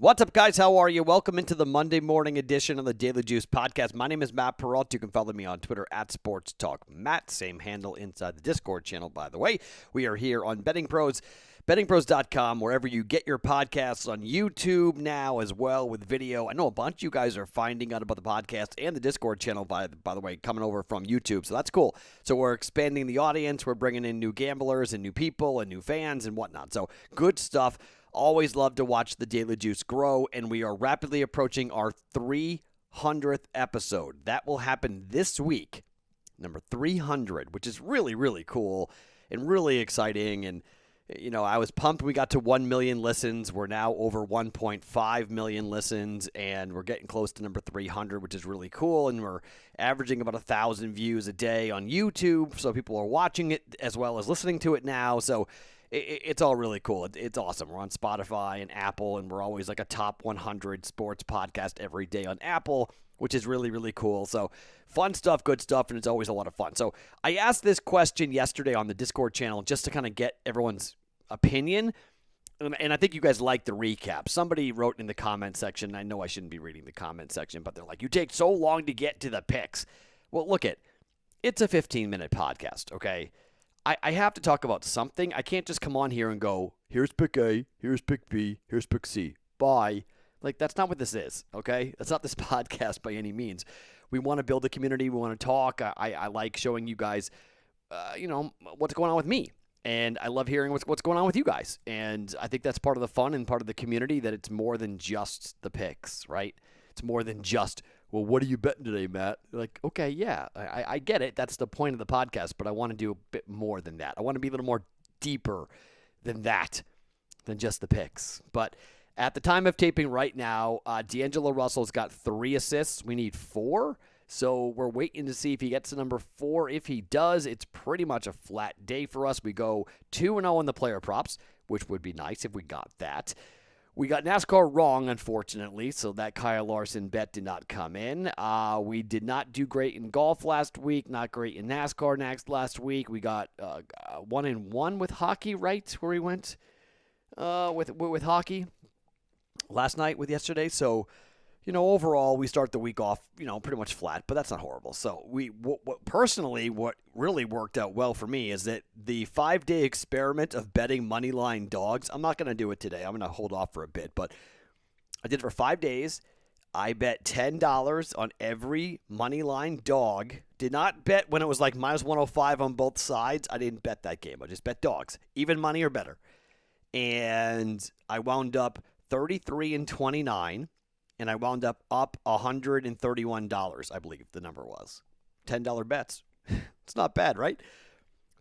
What's up, guys? How are you? Welcome into the Monday morning edition of the Daily Juice podcast. My name is Matt Peralt. You can follow me on Twitter at Sports Talk Matt. Same handle inside the Discord channel, by the way. We are here on BettingPros, bettingpros.com, wherever you get your podcasts, on YouTube now as well with video. I know a bunch of you guys are finding out about the podcast and the Discord channel, by the way, coming over from YouTube. So that's cool. So we're expanding the audience. We're bringing in new gamblers and new people and new fans and whatnot. So good stuff. Always love to watch the Daily Juice grow, and we are rapidly approaching our 300th episode. That will happen this week, number 300, which is really, really cool and really exciting. And, you know, I was pumped we got to 1 million listens. We're now over 1.5 million listens, and we're getting close to number 300, which is really cool. And we're averaging about 1,000 views a day on YouTube, so people are watching it as well as listening to it now. So it's all really cool. It's awesome. We're on Spotify and Apple, and we're always like a top 100 sports podcast every day on Apple, which is really, really cool. So fun stuff, good stuff, and it's always a lot of fun. So I asked this question yesterday on the Discord channel just to kind of get everyone's opinion, and I think you guys like the recap. Somebody wrote in the comment section, I know I shouldn't be reading the comment section, but they're like, you take so long to get to the picks. Well, look it's a 15-minute podcast, okay? I have to talk about something. I can't just come on here and go, here's pick A, here's pick B, here's pick C. Bye. Like, that's not what this is, okay? That's not this podcast by any means. We want to build a community. We want to talk. I like showing you guys, what's going on with me. And I love hearing what's going on with you guys. And I think that's part of the fun and part of the community, that it's more than just the picks, right? It's more than just, well, what are you betting today, Matt? Like, okay, yeah, I get it. That's the point of the podcast, but I want to do a bit more than that. I want to be a little more deeper than that, than just the picks. But at the time of taping right now, D'Angelo Russell's got 3 assists. We need 4. So we're waiting to see if he gets to number 4. If he does, it's pretty much a flat day for us. We go 2-0 in the player props, which would be nice if we got that. We got NASCAR wrong, unfortunately, so that Kyle Larson bet did not come in. We did not do great in golf last week, not great in NASCAR last week. We got 1-1 with hockey, right, where we went with hockey last night with yesterday. So, overall, we start the week off, pretty much flat, but that's not horrible. So what really worked out well for me is that the 5-day experiment of betting moneyline dogs, I'm not going to do it today. I'm going to hold off for a bit, but I did it for 5 days. I bet $10 on every moneyline dog. Did not bet when it was like minus 105 on both sides. I didn't bet that game. I just bet dogs, even money or better. And I wound up 33-29. And I wound up $131, I believe the number was. $10 bets. It's not bad, right?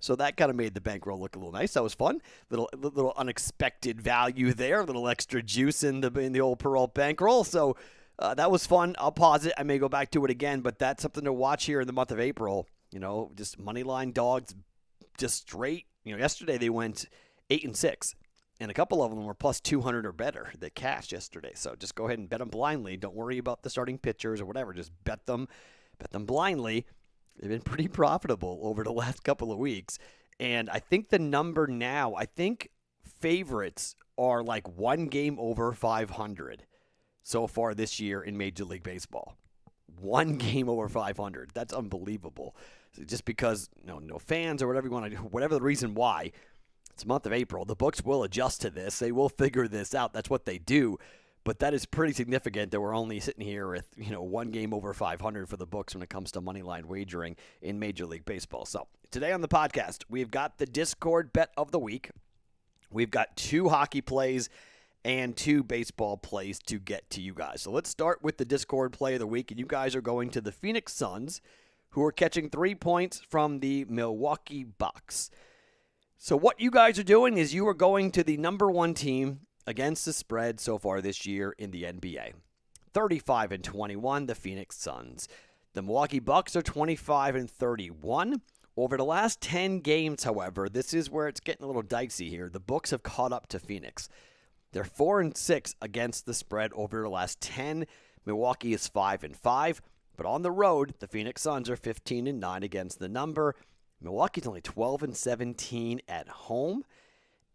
So that kind of made the bankroll look a little nice. That was fun. Little unexpected value there. A little extra juice in the old Peralt bankroll. So that was fun. I'll pause it. I may go back to it again, but that's something to watch here in the month of April. Just moneyline dogs, just straight. Yesterday they went 8-6. And a couple of them were plus 200 or better that cashed yesterday. So just go ahead and bet them blindly. Don't worry about the starting pitchers or whatever. Just bet them blindly. They've been pretty profitable over the last couple of weeks. And I think the number now, favorites are like 1 game over 500 so far this year in Major League Baseball. 1 game over 500. That's unbelievable. Just because no fans or whatever you want to do, whatever the reason why. It's the month of April. The books will adjust to this. They will figure this out. That's what they do. But that is pretty significant that we're only sitting here with, 1 game over 500 for the books when it comes to moneyline wagering in Major League Baseball. So today on the podcast, we've got the Discord bet of the week. We've got 2 hockey plays and 2 baseball plays to get to you guys. So let's start with the Discord play of the week. And you guys are going to the Phoenix Suns, who are catching 3 points from the Milwaukee Bucks. So what you guys are doing is you are going to the number 1 team against the spread so far this year in the NBA. 35-21, the Phoenix Suns. The Milwaukee Bucks are 25-31. Over the last 10 games, however, this is where it's getting a little dicey here. The books have caught up to Phoenix. They're 4-6 against the spread over the last 10. Milwaukee is 5-5. But on the road, the Phoenix Suns are 15-9 against the number. Milwaukee's only 12-17 at home.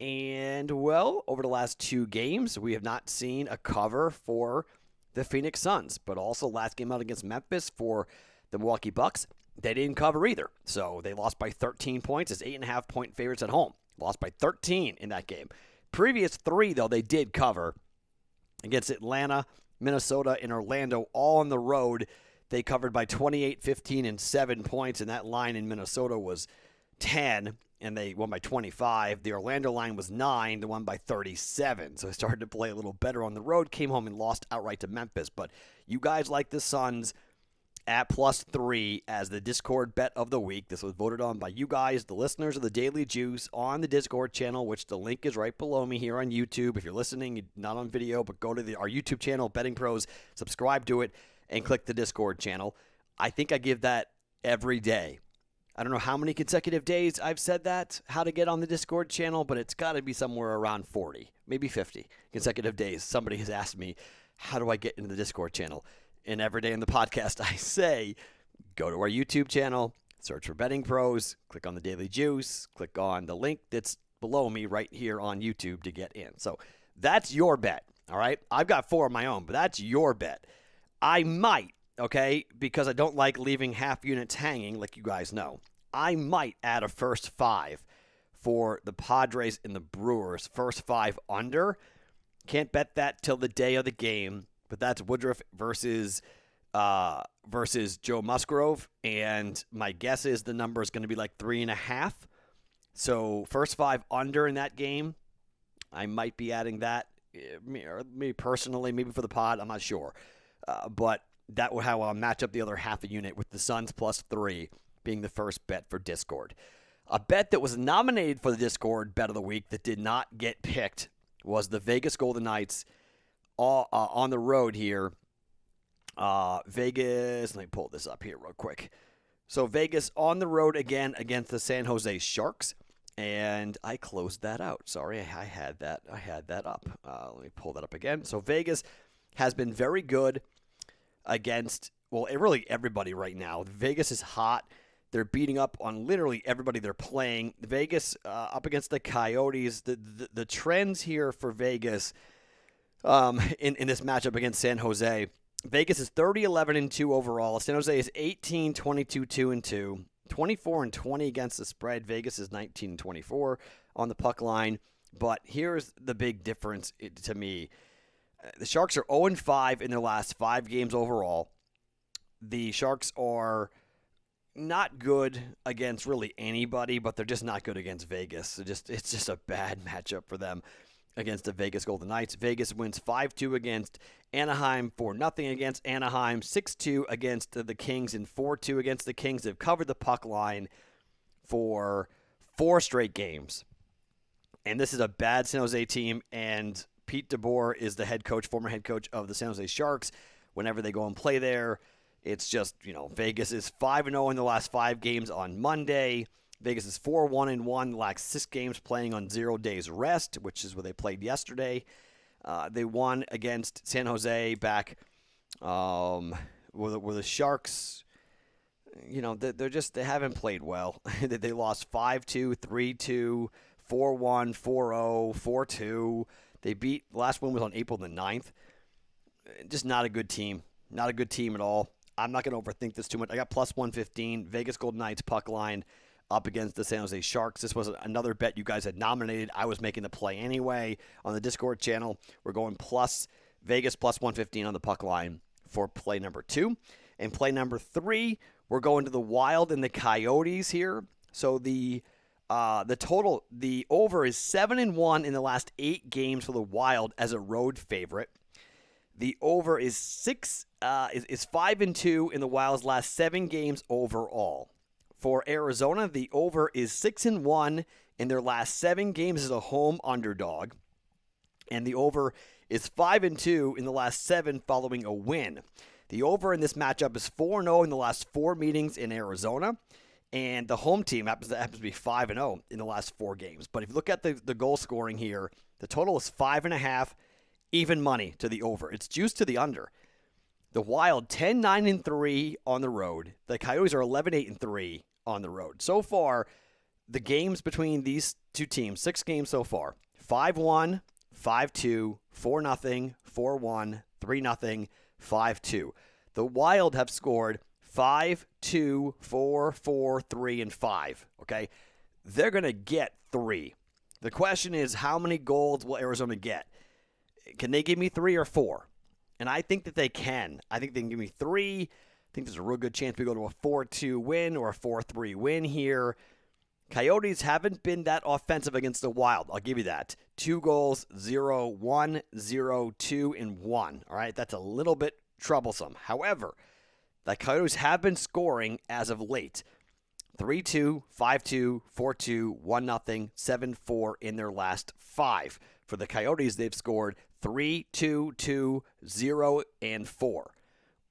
And, well, over the last 2 games, we have not seen a cover for the Phoenix Suns. But also last game out against Memphis for the Milwaukee Bucks, they didn't cover either. So they lost by 13 points as 8.5-point favorites at home. Lost by 13 in that game. Previous 3, though, they did cover against Atlanta, Minnesota, and Orlando, all on the road. They covered by 28, 15, and 7 points, and that line in Minnesota was 10, and they won by 25. The Orlando line was 9. They won by 37. So they started to play a little better on the road, came home and lost outright to Memphis. But you guys like the Suns at +3 as the Discord bet of the week. This was voted on by you guys, the listeners of the Daily Juice, on the Discord channel, which the link is right below me here on YouTube. If you're listening, not on video, but go to our YouTube channel, Betting Pros, subscribe to it, and click the Discord channel. I think I give that every day. I don't know how many consecutive days I've said that, how to get on the Discord channel, but it's got to be somewhere around 40, maybe 50 consecutive days. Somebody has asked me, how do I get into the Discord channel? And every day in the podcast, I say, go to our YouTube channel, search for Betting Pros, click on the Daily Juice, click on the link that's below me right here on YouTube to get in. So that's your bet, all right? I've got 4 of my own, but that's your bet. I might, okay, because I don't like leaving half units hanging, like you guys know. I might add a first 5 for the Padres and the Brewers, first 5 under. Can't bet that till the day of the game. But that's Woodruff versus Joe Musgrove, and my guess is the number is going to be like 3.5. So first 5 under in that game. I might be adding that, or maybe personally, maybe for the pod. I'm not sure, but that will how I'll match up the other half a unit with the Suns +3 being the first bet for Discord. A bet that was nominated for the Discord bet of the week that did not get picked was the Vegas Golden Knights. On the road here, Vegas, let me pull this up here real quick. So Vegas on the road again against the San Jose Sharks, and I closed that out. Sorry, I had that up. Let me pull that up again. So Vegas has been very good against, well, really everybody right now. Vegas is hot. They're beating up on literally everybody they're playing. Vegas up against the Coyotes. The trends here for Vegas in this matchup against San Jose. Vegas is 30-11-2 overall. San Jose is 18-22-2-2. 24-20 against the spread. Vegas is 19-24 on the puck line. But here's the big difference to me. The Sharks are 0-5 in their last 5 games overall. The Sharks are not good against really anybody, but they're just not good against Vegas. It's just a bad matchup for them against the Vegas Golden Knights. Vegas wins 5-2 against Anaheim, 4-0 against Anaheim, 6-2 against the Kings, and 4-2 against the Kings. They've covered the puck line for 4 straight games. And this is a bad San Jose team, and Pete DeBoer is the former head coach of the San Jose Sharks. Whenever they go and play there, it's just, Vegas is 5-0 in the last 5 games on Monday. Vegas is 4-1-1, lacks 6 games playing on 0 days rest, which is where they played yesterday. They won against San Jose back where the Sharks, they haven't played well. They lost 5-2, 3-2, 4-1, 4-0, 4-2. They beat, the last one was on April the 9th. Just not a good team. Not a good team at all. I'm not going to overthink this too much. I got +115, Vegas Golden Knights puck line up against the San Jose Sharks. This was another bet you guys had nominated. I was making the play anyway on the Discord channel. We're going Vegas +115 on the puck line for play number 2. And play number 3, we're going to the Wild and the Coyotes here. So the total, the over is 7-1 in the last 8 games for the Wild as a road favorite. The over is 5-2 in the Wild's last 7 games overall. For Arizona, the over is 6-1 in their last 7 games as a home underdog. And the over is 5-2 in the last 7 following a win. The over in this matchup is 4-0 in the last 4 meetings in Arizona. And the home team happens to be 5-0 in the last 4 games. But if you look at the goal scoring here, the total is 5.5, even money to the over. It's juiced to the under. The Wild 10-9-3 on the road. The Coyotes are 11-8-3 on the road. So far, the games between these two teams, 6 games so far, 5-1, 5-2, 4-0, 4-1, 3-0, 5-2. The Wild have scored 5, 2, 4, 4, 3, and 5. Okay? They're going to get 3. The question is, how many goals will Arizona get? Can they give me 3 or 4? And I think that they can. I think they can give me 3. I think there's a real good chance we go to a 4-2 win or a 4-3 win here. Coyotes haven't been that offensive against the Wild. I'll give you that. 2 goals, 0-1, 0-2, and 1. All right, that's a little bit troublesome. However, the Coyotes have been scoring as of late. 3-2, 5-2, 4-2, 1-0, 7-4 in their last 5. For the Coyotes, they've scored 3, 2, 2, 0, and 4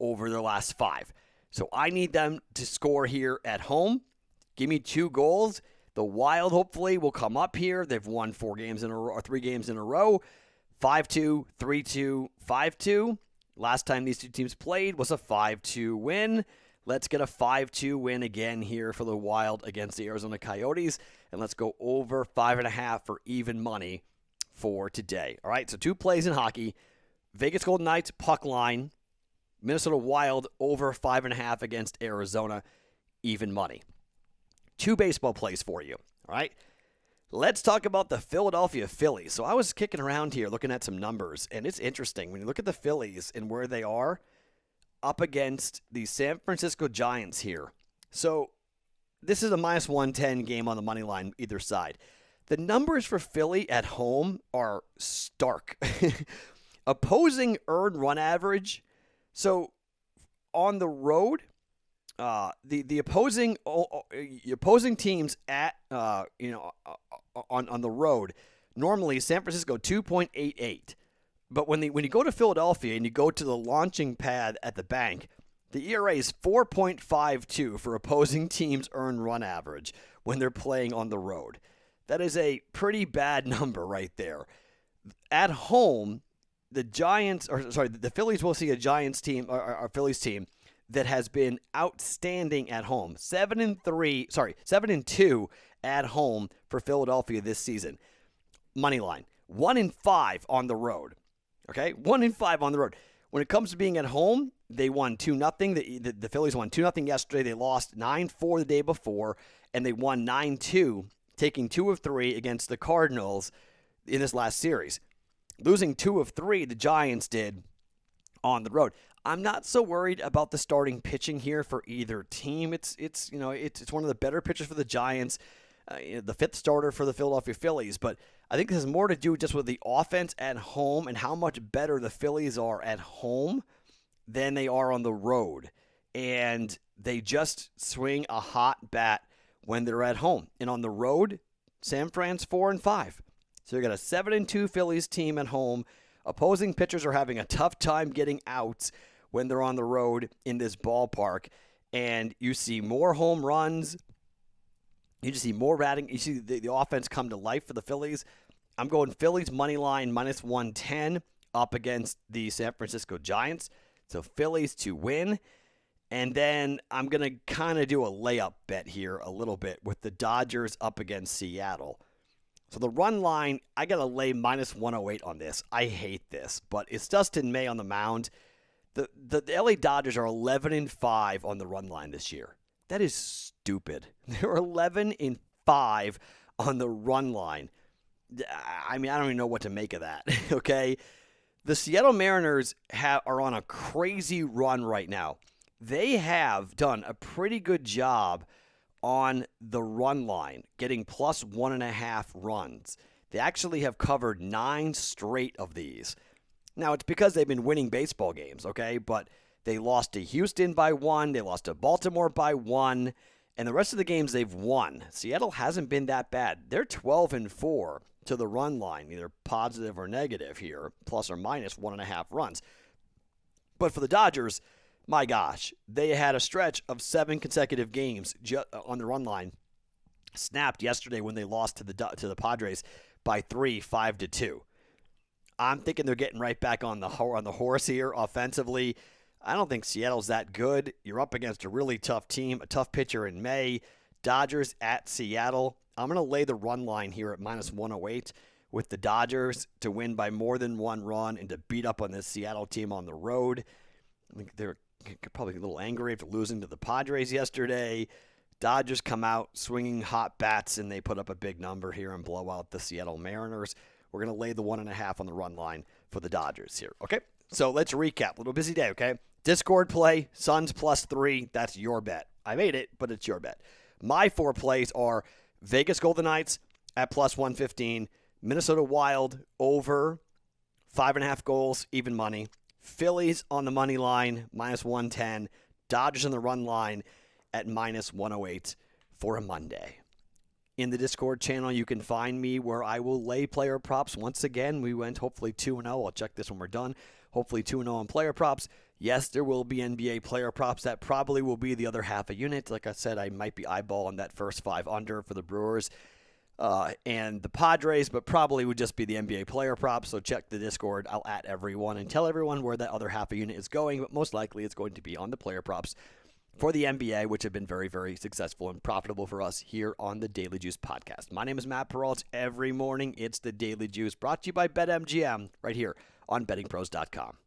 over their last 5. So I need them to score here at home. Give me 2 goals. The Wild hopefully will come up here. They've won 4 games in a row, or 3 games in a row. 5-2, 3-2, 5-2. Last time these two teams played was a 5-2 win. Let's get a 5-2 win again here for the Wild against the Arizona Coyotes. And let's go over 5.5 for even money for today. All right, so 2 plays in hockey. Vegas Golden Knights, puck line. Minnesota Wild over 5.5 against Arizona, even money. 2 baseball plays for you. All right, let's talk about the Philadelphia Phillies. So I was kicking around here looking at some numbers, and it's interesting. When you look at the Phillies and where they are up against the San Francisco Giants here. So this is a minus 110 game on the money line either side. The numbers for Philly at home are stark. Opposing earned run average. So on the road, the opposing teams at on the road, normally San Francisco 2.88. But when you go to Philadelphia and you go to the launching pad at the bank, the ERA is 4.52 for opposing teams' earned run average when they're playing on the road. That is a pretty bad number right there. At home, the Phillies will see a Giants team or a Phillies team that has been outstanding at home. 7-2 at home for Philadelphia this season. Money line 1-5 on the road. Okay, 1-5 on the road. When it comes to being at home, they won 2-0. The Phillies won 2-0 yesterday. They lost 9-4 the day before, and they won 9-2, taking 2 of 3 against the Cardinals in this last series. Losing 2 of 3, the Giants did on the road. I'm not so worried about the starting pitching here for either team. It's one of the better pitchers for the Giants, the 5th starter for the Philadelphia Phillies. But I think this has more to do just with the offense at home and how much better the Phillies are at home than they are on the road. And they just swing a hot bat when they're at home. And on the road, San Fran's 4-5. So you got a 7-2 Phillies team at home. Opposing pitchers are having a tough time getting outs when they're on the road in this ballpark. And you see more home runs. You just see more batting. You see the offense come to life for the Phillies. I'm going Phillies money line minus 110 up against the San Francisco Giants. So Phillies to win. And then I'm going to kind of do a layup bet here a little bit with the Dodgers up against Seattle. So the run line, I got to lay minus 108 on this. I hate this, but it's Dustin May on the mound. The LA Dodgers are 11-5 on the run line this year. That is stupid. They're 11-5 on the run line. I mean, I don't even know what to make of that, okay? The Seattle Mariners are on a crazy run right now. They have done a pretty good job on the run line, getting plus 1.5 runs. They actually have covered 9 straight of these. Now, it's because they've been winning baseball games, okay? But they lost to Houston by 1. They lost to Baltimore by 1. And the rest of the games they've won. Seattle hasn't been that bad. They're 12-4 to the run line, either positive or negative here, plus or minus 1.5 runs. But for the Dodgers, my gosh, they had a stretch of 7 consecutive games on the run line. Snapped yesterday when they lost to the Padres by 3, 5-2. I'm thinking they're getting right back on the horse here offensively. I don't think Seattle's that good. You're up against a really tough team, a tough pitcher in May. Dodgers at Seattle. I'm going to lay the run line here at minus 108 with the Dodgers to win by more than one run and to beat up on this Seattle team on the road. I think they're probably a little angry after losing to the Padres yesterday. Dodgers come out swinging hot bats, and they put up a big number here and blow out the Seattle Mariners. We're going to lay the 1.5 on the run line for the Dodgers here, okay? So let's recap. A little busy day, okay? Discord play, Suns +3. That's your bet. I made it, but it's your bet. My 4 plays are Vegas Golden Knights at +115, Minnesota Wild over 5.5 goals, even money. Phillies on the money line, -110. Dodgers on the run line at -108 for a Monday. In the Discord channel, you can find me where I will lay player props. Once again, we went hopefully 2-0. I'll check this when we're done. Hopefully 2-0 on player props. Yes, there will be NBA player props. That probably will be the other half a unit. Like I said, I might be eyeballing that first 5 under for the Brewers and the Padres, but probably would just be the NBA player props. So check the Discord. I'll at everyone and tell everyone where that other half a unit is going, but most likely it's going to be on the player props for the NBA, which have been very, very successful and profitable for us here on the Daily Juice podcast. My name is Matt Peralt. Every morning, it's the Daily Juice, brought to you by BetMGM, right here on BettingPros.com.